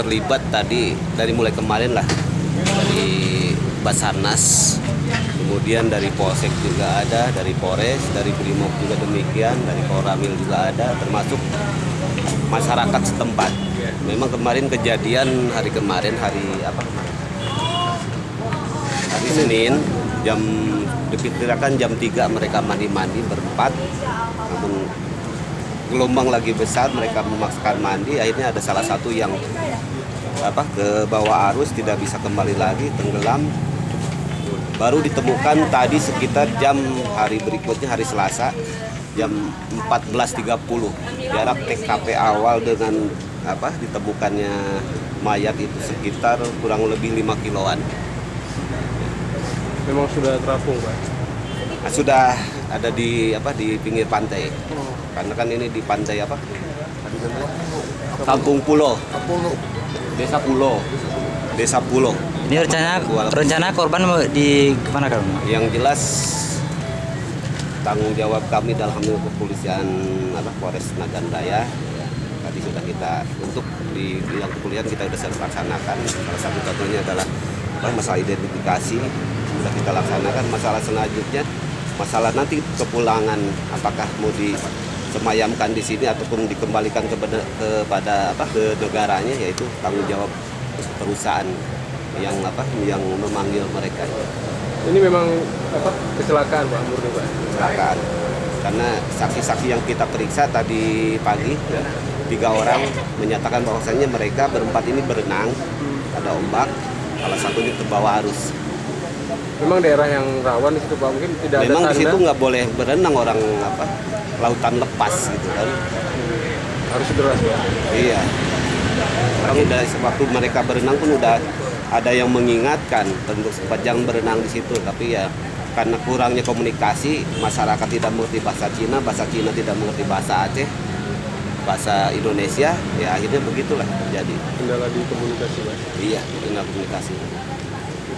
terlibat tadi dari mulai kemarin lah, dari Basarnas, kemudian dari Polsek juga ada, dari Polres, dari Brimob juga demikian, dari Koramil juga ada, termasuk masyarakat setempat. Memang kemarin kejadian hari Senin jam diperkirakan jam 3 mereka mandi berempat, namun gelombang lagi besar, mereka memaksakan mandi, akhirnya ada salah satu yang ke bawah arus, tidak bisa kembali lagi, tenggelam. Baru ditemukan tadi sekitar hari berikutnya, hari Selasa jam 14.30, jarak TKP awal dengan ditemukannya mayat itu sekitar kurang lebih 5 kiloan. Memang sudah terapung, Pak? Nah, sudah ada di pinggir pantai. Karena kan ini di pantai Kampung Pulo. Desa Pulo. Ini rencana korban mau di kemana kan? Yang jelas tanggung jawab kami dalam hal kepolisian Polres Nagan Raya tadi sudah kita untuk di bidang kepolisian kita sudah laksanakan. Salah satu contohnya adalah masalah identifikasi sudah kita laksanakan. Masalah selanjutnya, masalah nanti kepulangan, apakah mau disemayamkan di sini ataupun dikembalikan ke negaranya, yaitu tanggung jawab perusahaan yang memanggil mereka. Ini memang kecelakaan, Pak, murni, Pak? Kecelakaan. Karena saksi-saksi yang kita periksa tadi pagi 3 orang menyatakan bahwasannya mereka berempat ini berenang, ada ombak, salah satunya terbawa arus. Memang daerah yang rawan di situ, Pak, mungkin tidak ada tanda. Memang di situ nggak boleh berenang orang lautan lepas gitu kan. Harus deras, Pak. Iya. Orang udah waktu mereka berenang pun udah ada yang mengingatkan untuk jangan berenang di situ, tapi ya karena kurangnya komunikasi, masyarakat tidak mengerti bahasa Cina tidak mengerti bahasa Aceh, bahasa Indonesia, ya akhirnya begitulah terjadi. Kendala di komunikasi, Pak. Iya, kendala komunikasi.